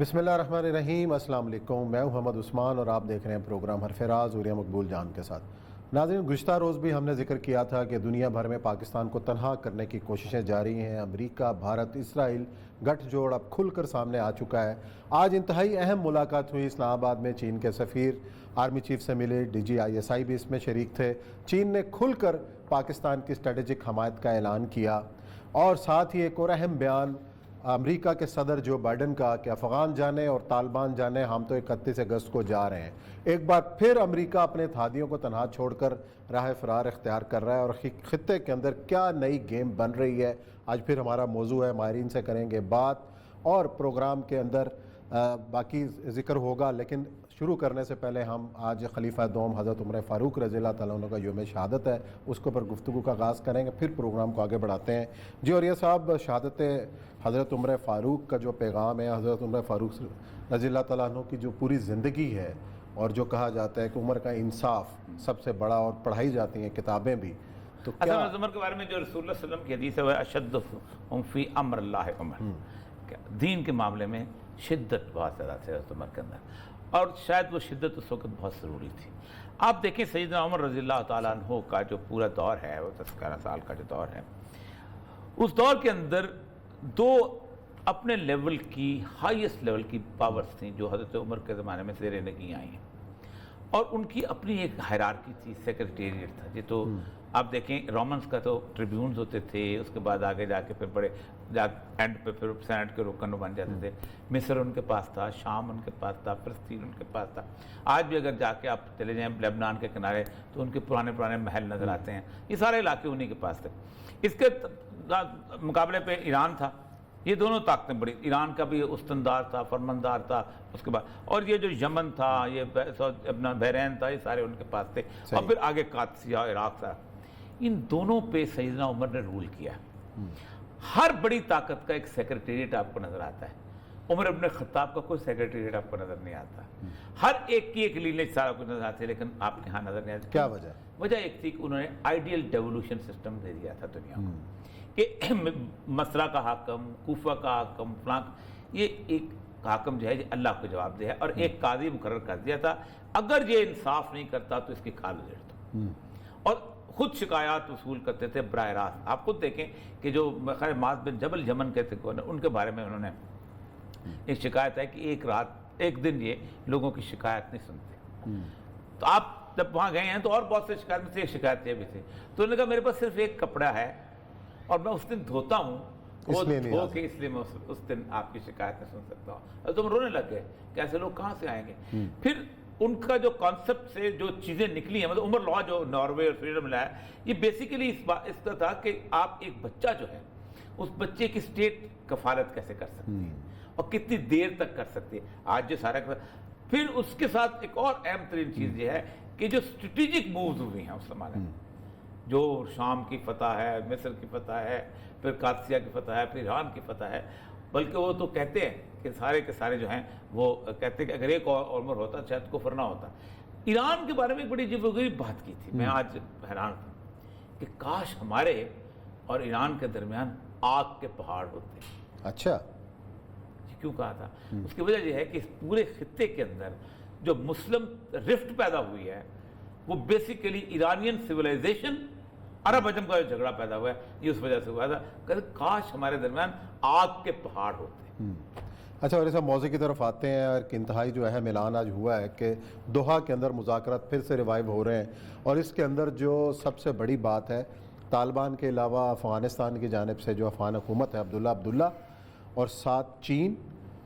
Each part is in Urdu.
بسم اللہ الرحمن الرحیم، السلام علیکم۔ میں ہوں محمد عثمان اور آپ دیکھ رہے ہیں پروگرام حرف راز عوریہ مقبول جان کے ساتھ۔ ناظرین، گزشتہ روز بھی ہم نے ذکر کیا تھا کہ دنیا بھر میں پاکستان کو تنہا کرنے کی کوششیں جاری ہیں۔ امریکہ، بھارت، اسرائیل گٹھ جوڑ اب کھل کر سامنے آ چکا ہے۔ آج انتہائی اہم ملاقات ہوئی اسلام آباد میں، چین کے سفیر آرمی چیف سے ملے، ڈی جی ISI بھی اس میں شریک تھے۔ چین نے کھل کر پاکستان کی اسٹریٹجک حمایت کا اعلان کیا اور ساتھ ہی ایک اور اہم بیان امریکہ کے صدر جو بائیڈن کا کہ افغان جانے اور طالبان جانے، ہم تو 31 اگست کو جا رہے ہیں۔ ایک بار پھر امریکہ اپنے اتحادیوں کو تنہا چھوڑ کر راہ فرار اختیار کر رہا ہے اور خطے کے اندر کیا نئی گیم بن رہی ہے، آج پھر ہمارا موضوع ہے۔ ماہرین سے کریں گے بات اور پروگرام کے اندر باقی ذکر ہوگا، لیکن شروع کرنے سے پہلے ہم آج خلیفہ دوم حضرت عمر فاروق رضی اللہ تعالیٰ عنہ کا یوم شہادت ہے، اس کے اوپر گفتگو کا آغاز کریں گے، پھر پروگرام کو آگے بڑھاتے ہیں۔ جی، اور یہ صاحب، شہادت حضرت عمر فاروق کا جو پیغام ہے، حضرت عمر فاروق رضی اللہ تعالیٰ عنہ کی جو پوری زندگی ہے اور جو کہا جاتا ہے کہ عمر کا انصاف سب سے بڑا، اور پڑھائی جاتی ہیں کتابیں بھی، تو کیا حضرت عمر کے بارے میں جو رسول اللہ صلی اللہ علیہ وسلم کی حدیث ہے وہ اشدہم فی امر اللہ عمر، دین کے معاملے میں شدت بہت زیادہ تھی حضرت عمر کے اندر، اور شاید وہ شدت اس وقت بہت ضروری تھی۔ آپ دیکھیں سیدنا عمر رضی اللہ تعالیٰ عنہ کا جو پورا دور ہے، وہ 10-11 سال کا جو دور ہے، اس دور کے اندر دو اپنے لیول کی ہائیسٹ لیول کی پاورز تھیں جو حضرت عمر کے زمانے میں زیر نگیں آئی ہیں، اور ان کی اپنی ایک ہائرارکی تھی، سیکریٹریٹ تھا۔ جی، تو آپ دیکھیں رومنز کا تو ٹریبیونز ہوتے تھے، اس کے بعد آگے جا کے پھر بڑے اینڈ پہ پھر سینٹ کے رکن بن جاتے تھے۔ مصر ان کے پاس تھا، شام ان کے پاس تھا، فلسطین ان کے پاس تھا۔ آج بھی اگر جا کے آپ چلے جائیں لیبنان کے کنارے تو ان کے پرانے محل نظر آتے ہیں، یہ سارے علاقے انہی کے پاس تھے۔ اس کے مقابلے پہ ایران تھا، یہ دونوں طاقتیں بڑی، ایران کا بھی استندار تھا، فرماندار تھا، اس کے بعد اور یہ جو یمن تھا، یہ اپنا بحرین تھا، یہ سارے ان کے پاس تھے، اور پھر آگے قادسیہ، عراق تھا۔ ان دونوں پہ سیدنا عمر نے رول کیا۔ ہر بڑی طاقت کا ایک سیکریٹریٹ آپ کو نظر آتا ہے، عمر ابن خطاب کا کوئی سیکریٹریٹ آپ کو نظر نہیں آتا۔ ہر ایک کی ایک لینے سارا کچھ نظر آتا ہے، لیکن آپ کے ہاں نظر نہیں آتا۔ کیا وجہ؟ وجہ ایک تھی کہ انہوں نے آئیڈیل ڈیولوشن سسٹم دے دیا تھا دنیا کو، کہ مصر کا حاکم، کوفہ کا حاکم، فلاں، یہ ایک حاکم جو ہے اللہ کو جواب دے ہے، اور ایک قاضی مقرر کر دیا تھا، اگر یہ انصاف نہیں کرتا تو اس کی کھال اجڑتا، اور خود شکایات وصول کرتے تھے براہ راست۔ آپ خود دیکھیں کہ جو خیر معاذ بن جبل یمن کے تھے، ان کے بارے میں انہوں نے ایک شکایت ہے کہ ایک دن یہ لوگوں کی شکایت نہیں سنتے۔ تو آپ جب وہاں گئے ہیں تو اور بہت سے شکایت میں سے ایک شکایت یہ بھی تھی، تو انہوں نے کہا میرے پاس صرف ایک کپڑا ہے اور میں اس دن دھوتا ہوں، وہ دھو کے اس لیے میں اس دن آپ کی شکایت نہیں سن سکتا ہوں۔ تو ہم رونے لگ گئے کہ ایسے لوگ کہاں سے آئیں گے؟ پھر ان کا جو کانسیپٹ سے جو چیزیں نکلی ہیں، مطلب عمر لا جو ناروے اور فریڈم لا ہے، یہ بیسیکلی اس کا تھا کہ آپ ایک بچہ جو ہے، اس بچے کی اسٹیٹ کفالت کیسے کر سکتی ہے اور کتنی دیر تک کر سکتی ہے۔ آج جو سارا پھر اس کے ساتھ ایک اور اہم ترین چیز یہ ہے کہ جو اسٹریٹجک مووز ہوئی ہیں اس زمانے میں، جو شام کی فتح ہے، مصر کی فتح ہے، پھر قادسیہ کی فتح ہے، پھر ایران کی فتح ہے، بلکہ وہ تو کہتے ہیں کہ سارے کے سارے جو ہیں وہ کہتے ہیں کہ اگر ایک اور عمر ہوتا شاید کفر نہ ہوتا۔ ایران کے بارے میں ایک بڑی عجیب و غریب بات کی تھی، میں آج حیران تھا کہ کاش ہمارے اور ایران کے درمیان آگ کے پہاڑ ہوتے۔ اچھا، کیوں کہا تھا؟ اس کی وجہ یہ ہے کہ اس پورے خطے کے اندر جو مسلم رفٹ پیدا ہوئی ہے، وہ بیسیکلی ایرانین سویلائزیشن، عرب عجم کا جو جھگڑا پیدا ہوا ہے، یہ اس وجہ سے ہوا تھا کہ کاش ہمارے درمیان آگ کے پہاڑ ہوتے۔ اچھا، اور اس موضوع کی طرف آتے ہیں۔ اور ایک انتہائی جو اہم اعلان آج ہوا ہے کہ دوحہ کے اندر مذاکرات پھر سے ریوائیو ہو رہے ہیں، اور اس کے اندر جو سب سے بڑی بات ہے، طالبان کے علاوہ افغانستان کی جانب سے جو افغان حکومت ہے عبداللہ، اور ساتھ چین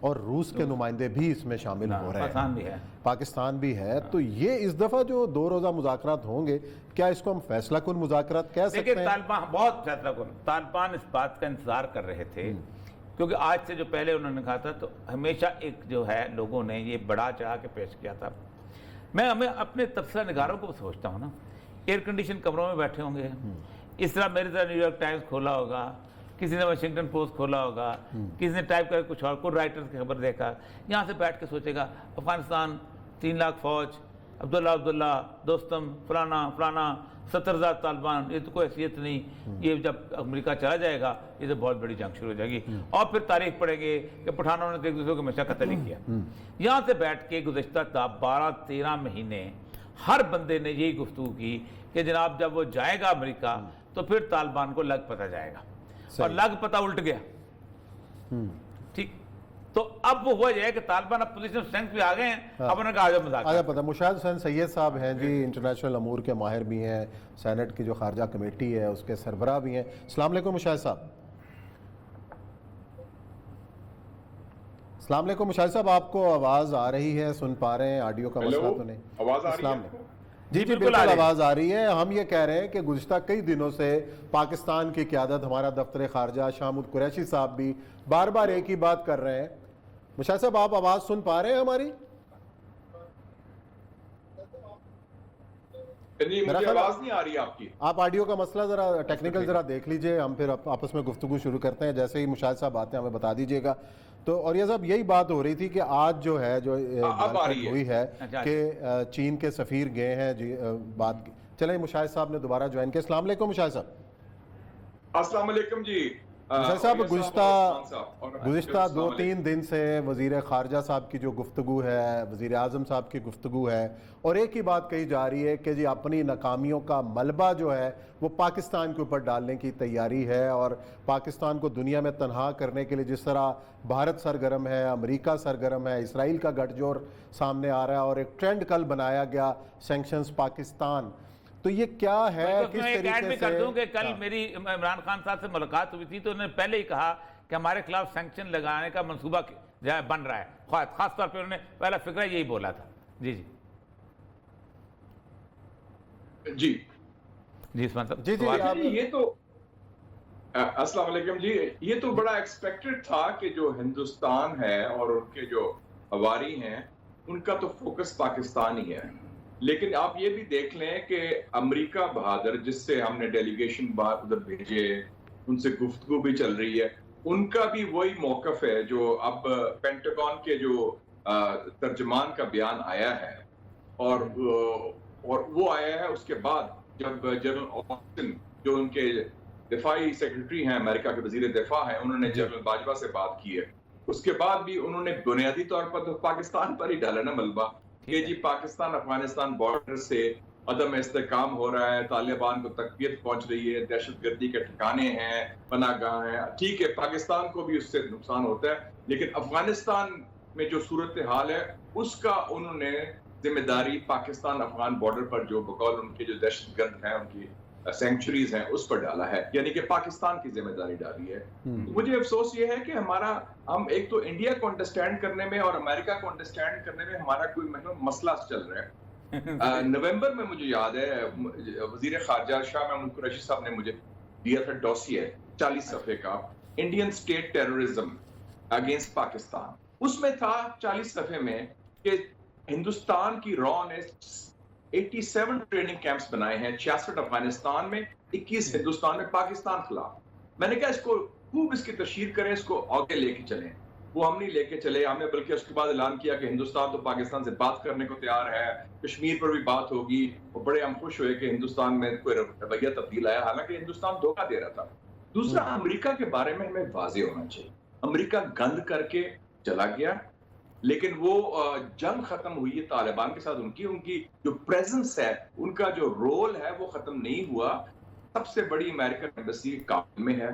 اور روس کے نمائندے بھی اس میں شامل ہو رہے ہیں، پاکستان بھی ہے۔ تو یہ اس دفعہ جو 2 روزہ مذاکرات ہوں گے، کیا اس کو ہم فیصلہ کن مذاکرات کہہ سکتے ہیں؟ طالبان بہت فیصلہ کن، طالبان اس بات کا انتظار کر رہے تھے، کیونکہ آج سے جو پہلے انہوں نے کہا تھا، تو ہمیشہ ایک جو ہے لوگوں نے یہ بڑا چڑھا کے پیش کیا تھا۔ میں اپنے تبصرہ نگاروں کو سوچتا ہوں نا، ایئر کنڈیشن کمروں میں بیٹھے ہوں گے، اس طرح میری طرح نیو یارک ٹائمز کھولا ہوگا، کسی نے واشنگٹن پوسٹ کھولا ہوگا، کسی نے ٹائپ کر کچھ اور کو رائٹرز کی خبر دیکھا، یہاں سے بیٹھ کے سوچے گا افغانستان 3 لاکھ فوج، عبداللہ دوستم فلانا 70,000 طالبان، یہ تو کوئی حیثیت نہیں، یہ جب امریکہ چلا جائے گا یہ تو بہت بڑی جنگ شروع ہو جائے گی، اور پھر تاریخ پڑھیں گے کہ پٹھانوں نے ایک دوسرے کو ہمیشہ قتل ہی کیا۔ یہاں سے بیٹھ کے گزشتہ 12-13 مہینے ہر بندے نے یہی گفتگو کی کہ جناب جب وہ جائے گا امریکہ تو پھر طالبان کو لگ پتہ جائے گا، اور لگ پتہ الٹ گیا۔ ٹھیک، تو اب وہ ہوا ہے کہ طالبان اب پوزیشن اسٹرینتھ پہ آ گئے ہیں، اب انہوں نے کہا آجا مذاکرات۔ آجا پتہ مشاہد حسین سید صاحب ہیں جی، انٹرنیشنل امور کے ماہر بھی ہیں، سینٹ کی جو خارجہ کمیٹی ہے اس کے سربراہ بھی ہیں۔ السلام علیکم مشاہد صاحب۔ السلام علیکم مشاہد صاحب، آپ کو آواز آ رہی ہے، سن پا رہے ہیں؟ آڈیو کا مسئلہ تو نہیں؟ آواز آ رہی السلام ہے؟ علیکم۔ جی بالکل آواز آ رہی ہے۔ ہم یہ کہہ رہے ہیں کہ گزشتہ کئی دنوں سے پاکستان کی قیادت، ہمارا دفتر خارجہ شاہ محمود قریشی صاحب بھی بار بار ایک ہی بات کر رہے ہیں۔ مشاہد صاحب آپ آواز سن پا رہے ہیں ہماری؟ مجھے آواز نہیں آ رہی آپ کی۔ آپ آڈیو کا مسئلہ ذرا ٹیکنیکل ذرا دیکھ لیجئے، ہم پھر آپس میں گفتگو شروع کرتے ہیں، جیسے ہی مشاہد صاحب آتے ہیں ہمیں بتا دیجئے گا۔ تو اور یہ صاحب یہی بات ہو رہی تھی کہ آج جو ہے جو ہوئی ہے کہ چین کے سفیر گئے ہیں جی، بات چلیں مشاہد صاحب نے دوبارہ جوائن کیا۔ السلام علیکم مشاہد صاحب۔ السلام علیکم جی۔ مشاہد صاحب گزشتہ 2-3 دن سے وزیر خارجہ صاحب کی جو گفتگو ہے، وزیر اعظم صاحب کی گفتگو ہے، اور ایک ہی بات کہی جا رہی ہے کہ جی اپنی ناکامیوں کا ملبہ جو ہے وہ پاکستان کے اوپر ڈالنے کی تیاری ہے، اور پاکستان کو دنیا میں تنہا کرنے کے لیے جس طرح بھارت سرگرم ہے، امریکہ سرگرم ہے، اسرائیل کا گٹھ جوڑ سامنے آ رہا ہے، اور ایک ٹرینڈ کل بنایا گیا سینکشنز پاکستان، تو یہ کیا ہے؟ کس طریقے سے کر دوں کہ کل میری عمران خان صاحب سے ملاقات ہوئی تھی تو انہوں نے پہلے ہی کہا کہ ہمارے خلاف سینکشن لگانے کا منصوبہ بن رہا ہے، خاص طور پہ انہوں نے پہلا فکرہ یہی بولا تھا۔ جی عثمان صاحب۔ یہ تو السلام علیکم جی، یہ تو بڑا ایکسپیکٹڈ تھا کہ جو ہندوستان ہے اور ان کے جو ہواری ہیں ان کا تو فوکس پاکستان ہی ہے، لیکن آپ یہ بھی دیکھ لیں کہ امریکہ بہادر جس سے ہم نے ڈیلیگیشن باہر ادھر بھیجے، ان سے گفتگو بھی چل رہی ہے، ان کا بھی وہی موقف ہے جو اب پینٹاگون کے جو ترجمان کا بیان آیا ہے، اور وہ آیا ہے اس کے بعد جب جنرل آسٹن جو ان کے دفاعی سیکرٹری ہیں، امریکہ کے وزیر دفاع ہیں، انہوں نے جنرل باجوہ سے بات کی ہے، اس کے بعد بھی انہوں نے بنیادی طور پر تو پاکستان پر ہی ڈالا نا ملبہ کہ جی پاکستان افغانستان بارڈر سے عدم استحکام ہو رہا ہے، طالبان کو تقویت پہنچ رہی ہے، دہشت گردی کے ٹھکانے ہیں، پناہ گاہ ہیں، ٹھیک ہے پاکستان کو بھی اس سے نقصان ہوتا ہے، لیکن افغانستان میں جو صورتحال ہے اس کا انہوں نے ذمہ داری پاکستان افغان بارڈر پر جو بقول ان کے جو دہشت گرد ہیں، ان کی سینکچریز ہیں، اس پر ڈالا ہے، یعنی کہ پاکستان کی ذمہ داری ڈالی ہے۔ مجھے افسوس یہ ہے کہ ہم ایک تو انڈیا کو انڈرسٹینڈ کرنے میں اور امریکہ کو انڈرسٹینڈ کرنے میں ہمارا کوئی مسئلہ چل رہا ہے۔ نومبر میں مجھے یاد ہے وزیر خارجہ شاہ محمود قریشی صاحب نے مجھے دیا تھا ڈوسیے 40 صفحے کا، Indian state terrorism against Pakistan, اس میں تھا 40 صفحے میں کہ ہندوستان کی را نے 87 ٹریننگ کیمپس بنائے ہیں، 66 افغانستان میں، 21 ہندوستان میں پاکستان خلاف۔ میں نے کہا اس کو خوب اس کی تشہیر کریں، اس کو آگے لے کے چلیں، وہ ہم نہیں لے کے چلے، ہمیں بلکہ اس کے بعد اعلان کیا کہ ہندوستان تو پاکستان سے بات کرنے کو تیار ہے، کشمیر پر بھی بات ہوگی، اور بڑے ہم خوش ہوئے کہ ہندوستان میں کوئی رویہ تبدیل آیا، حالانکہ ہندوستان دھوکہ دے رہا تھا۔ دوسرا، امریکہ کے بارے میں ہمیں واضح ہونا چاہیے، امریکہ گند کر کے چلا گیا، لیکن وہ جنگ ختم ہوئی ہے طالبان کے ساتھ، ان کی جو پریزنس ہے، ان کا جو رول ہے وہ ختم نہیں ہوا۔ سب سے بڑی امریکن ایمبیسی کابل میں ہے،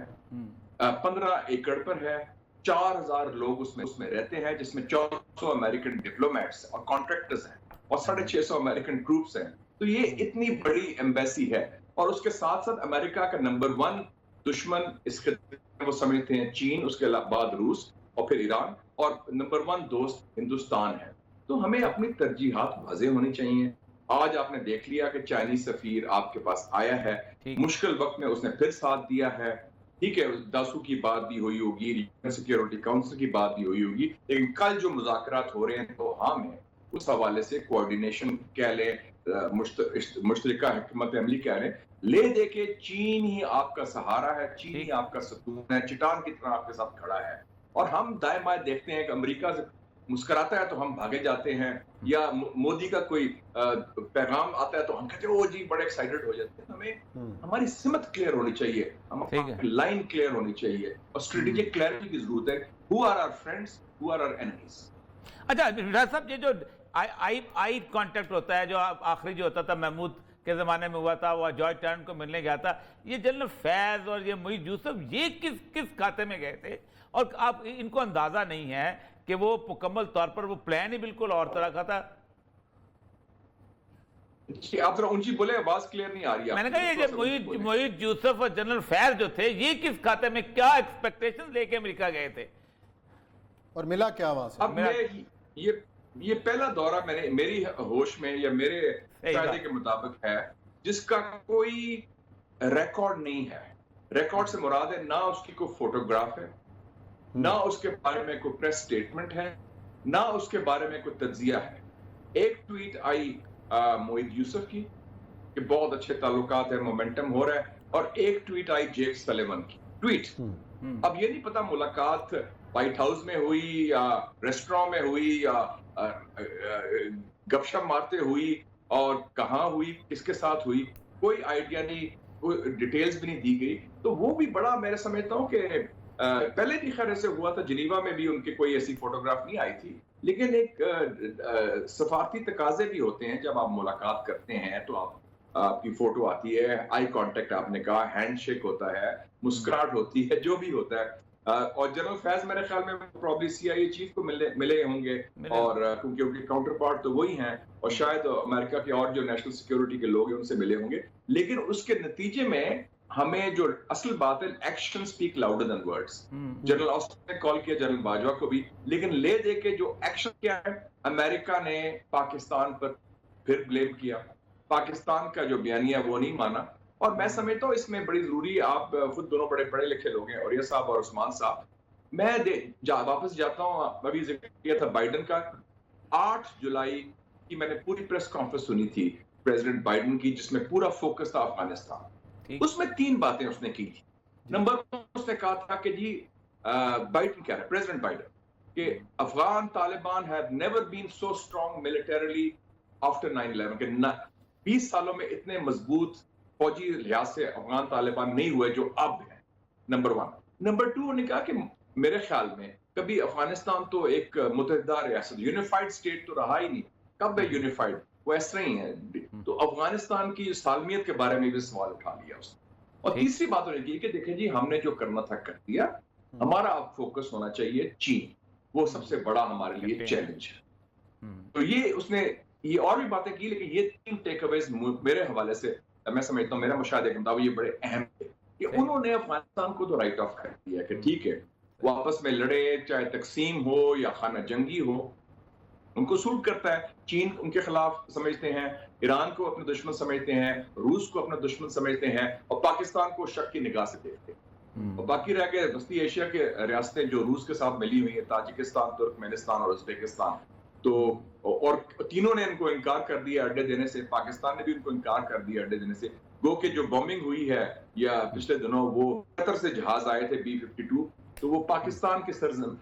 15 ایکڑ پر ہے، 4000 لوگ اس میں رہتے ہیں، جس میں 400 امریکن ڈپلومیٹس اور کانٹریکٹرز ہیں، اور 650 امریکن ٹروپس ہیں۔ تو یہ اتنی بڑی ایمبیسی ہے، اور اس کے ساتھ ساتھ امریکہ کا نمبر 1 دشمن اس خطے میں وہ سمجھتے ہیں چین، اس کے بعد روس اور پھر ایران، اور نمبر 1 دوست ہندوستان ہے۔ تو ہمیں اپنی ترجیحات واضح ہونی چاہیے۔ آج آپ نے دیکھ لیا کہ چائنیز سفیر آپ کے پاس آیا ہے، مشکل وقت میں اس نے پھر ساتھ دیا ہے، ٹھیک ہے، داسو کی بات بھی ہوئی ہوگی، سیکیورٹی کاؤنسل کی بات بھی ہوئی ہوگی، لیکن کل جو مذاکرات ہو رہے ہیں تو ہم ہیں اس حوالے سے کوارڈینیشن کہہ لیں، مشترکہ حکمت عملی کہہ لیں، لے دے کے چین ہی آپ کا سہارا ہے، چین ہی آپ کا ستون ہے، چٹان کی طرح آپ کے ساتھ کھڑا ہے، اور ہم دائیں بائیں دیکھتے ہیں کہ امریکہ سے مسکراتا ہے تو ہم بھاگے جاتے ہیں، یا مودی کا کوئی پیغام آتا ہے تو ہم کہتے ہیں او جی بڑے ایکسائٹڈ ہو جاتے ہیں. ہمیں ہماری سمت کلیئر ہونی چاہیے، ہماری لائن کلیئر ہونی چاہیے، اور اسٹریٹجک کلیئرٹی کی ضرورت ہے. Who are are friends, who are are enemies. اچھا راز صاحب، یہ جو آئی کانٹیکٹ ہوتا ہے، جو آخری جو ہوتا تھا محمود کے زمانے میں ہوا تھا، وہ جارج ٹرن کو ملنے گیا تھا، یہ جنرل فیض اور یہ محیط یوسف یہ کس کھاتے میں گئے تھے؟ اور آپ ان کو اندازہ نہیں ہے کہ وہ مکمل طور پر وہ پلان ہی بالکل اور طرح کا تھا؟ آپ ذرا اونچی بولے، آواز کلیئر نہیں آ رہی ہے. میں نے کہا یہ جو محیط یوسف اور جنرل فیض جو تھے، یہ کس کھاتے میں کیا ایکسپیکٹیشن لے کے امریکہ گئے تھے اور ملا کیا وہاں سے؟ اب یہ پہلا دورہ میری ہوش میں یا میرے مشاہدے کے مطابق ہے جس کا کوئی ریکارڈ نہیں ہے. ریکارڈ سے مراد ہے نہ اس کی کوئی فوٹوگراف ہے، نہ اس کے بارے میں کوئی پریس سٹیٹمنٹ ہے، نہ اس کے بارے میں کوئی تجزیہ ہے. ایک ٹویٹ آئی محیط یوسف کی کہ بہت اچھے تعلقات ہیں، مومنٹم ہو رہا ہے، اور ایک ٹویٹ آئی جیک سلیون کی ٹویٹ. اب یہ نہیں پتا ملاقات وائٹ ہاؤس میں ہوئی یا ریسٹوران میں ہوئی یا گپ شپ مارتے ہوئی، اور کہاں ہوئی، کس کے ساتھ ہوئی، کوئی آئیڈیا نہیں، کوئی ڈیٹیلز بھی نہیں دی گئی. تو وہ بھی بڑا میں سمجھتا ہوں کہ پہلے بھی خیر ایسے ہوا تھا، جنیوا میں بھی ان کے کوئی ایسی فوٹوگراف نہیں آئی تھی، لیکن ایک سفارتی تقاضے بھی ہوتے ہیں. جب آپ ملاقات کرتے ہیں تو آپ کی فوٹو آتی ہے، آئی کانٹیکٹ آپ نے کہا، ہینڈ شیک ہوتا ہے، مسکراہٹ ہوتی ہے، جو بھی ہوتا ہے. اور جنرل فیض میرے خیال میں پرابلی سی آئی اے چیف کو ملے ہوں گے، اور کیونکہ ان کے کاؤنٹر پارٹ تو وہی ہیں، اور شاید امریکہ کے اور جو نیشنل سیکیورٹی کے لوگ ہیں ان سے ملے ہوں گے. لیکن اس کے نتیجے میں ہمیں جو اصل بات ہے، action speak louder than words. General Aston نے کال کیا، جنرل باجوہ کو بھی، لیکن لے دے کے جو ایکشن کیا ہے، امریکہ نے پاکستان پر پھر بلیم کیا. پاکستان کا جو بیانیہ وہ نہیں مانا. اور میں سمجھتا ہوں اس میں بڑی ضروری، آپ خود دونوں بڑے پڑھے لکھے لوگ ہیں، اوریہ صاحب اور عثمان صاحب. میں واپس جاتا ہوں، ابھی ذکر کیا تھا بائیڈن کا. 8 جولائی کی میں نے پوری پریس کانفرنس سنی تھی پریزیڈنٹ بائیڈن کی، جس میں پورا فوکس تھا افغانستان. اس میں 3 باتیں اس نے کی تھی. نمبر 1 اس نے کہا تھا کہ جی بائیڈن کیا ہے، پریزیڈنٹ بائیڈن، کہ Afghan Taliban have never been so strong militarily after 9/11، کہ 20 سالوں میں اتنے مضبوط فوجی لحاظ سے افغان طالبان نہیں ہوئے جو اب ہیں. نمبر 1. نمبر 2 انہوں نے کہا کہ میرے خیال میں کبھی افغانستان تو ایک متحدہ ریاست، یونیفائڈ اسٹیٹ تو رہا ہی نہیں. کب ہے یونیفائڈ؟ وہ اس طرح ہی ہے. تو افغانستان کی سالمیت کے بارے میں بھی سوال اٹھا لیا اس نے. اور تیسری بات انہوں نے کی کہ دیکھیں جی ہم نے جو کرنا تھا کر دیا، ہمارا اب فوکس ہونا چاہیے چین، وہ سب سے بڑا ہمارے لیے چیلنج ہے. تو یہ اس نے یہ اور بھی باتیں کی، لیکن یہ 3 ٹیک اویز میرے حوالے سے میں سمجھتا ہوں، میرا مشاہدے کے مطابق یہ بڑے اہم تھے کہ انہوں نے افغانستان کو تو رائٹ آف کر دیا کہ ٹھیک ہے وہ آپس میں لڑے، چاہے تقسیم ہو یا خانہ جنگی ہو، ان کو سوٹ کرتا ہے. چین ان کے خلاف سمجھتے ہیں، ایران کو اپنے دشمن سمجھتے ہیں، روس کو اپنا دشمن سمجھتے ہیں، اور پاکستان کو شک کی نگاہ سے دیکھتے ہیں. اور باقی رہ گئے وسطی ایشیا کے ریاستیں جو روس کے ساتھ ملی ہوئی ہیں، تاجکستان، ترکمانستان اور ازبیکستان، تو اور تینوں نے ان کو انکار کر دیا اڈے دینے سے. پاکستان نے بھی ان کو انکار کر دیا اڈے دینے سے. گو کہ جو بومبنگ ہوئی ہے یا پچھلے دنوں وہ قطر سے جہاز آئے تھے B-52، تو وہ پاکستان کے سرزم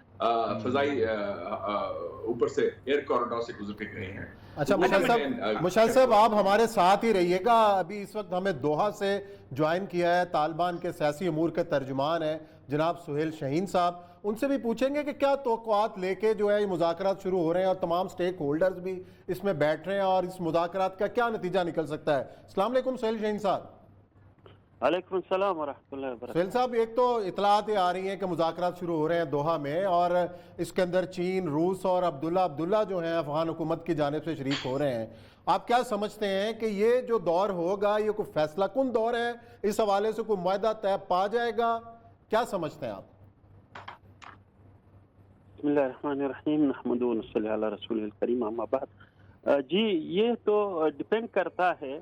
فضائی اوپر سے ایئر کوریڈور سے گزر کے گئے ہیں. اچھا مشال صاحب آپ ہمارے ساتھ ہی رہیے گا. ابھی اس وقت ہمیں دوحہ سے جوائن کیا ہے طالبان کے سیاسی امور کے ترجمان ہیں جناب سہیل شاہین صاحب. ان سے بھی پوچھیں گے کہ کیا توقعات لے کے جو ہے یہ مذاکرات شروع ہو رہے ہیں اور تمام سٹیک ہولڈرز بھی اس میں بیٹھ رہے ہیں، اور اس مذاکرات کا کیا نتیجہ نکل سکتا ہے؟ السلام علیکم سہیل شاہین صاحب. وعلیکم السلام ورحمۃ اللہ وبرکاتہ. سہیل صاحب، ایک تو اطلاعات آ رہی ہیں کہ مذاکرات شروع ہو رہے ہیں دوحہ میں، اور اس کے اندر چین، روس اور عبداللہ جو ہیں افغان حکومت کی جانب سے شریک ہو رہے ہیں. آپ کیا سمجھتے ہیں کہ یہ جو دور ہوگا یہ کوئی فیصلہ کن دور ہے؟ اس حوالے سے کوئی معاہدہ طے پا جائے گا؟ کیا سمجھتے ہیں آپ؟ بسم اللہ الرحمن الرحیم، نحمدہ و نصلی علی رسول الکریم، اما بعد. جی یہ تو ڈیپینڈ کرتا ہے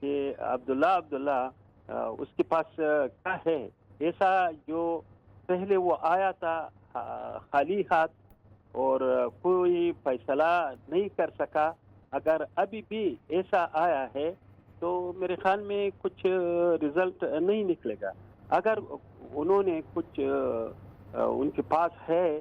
کہ عبداللہ اس کے پاس کیا ہے ایسا جو پہلے وہ آیا تھا خالی ہاتھ اور کوئی فیصلہ نہیں کر سکا. اگر ابھی بھی ایسا آیا ہے تو میرے خیال میں کچھ رزلٹ نہیں نکلے گا. اگر انہوں نے کچھ ان کے پاس ہے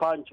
5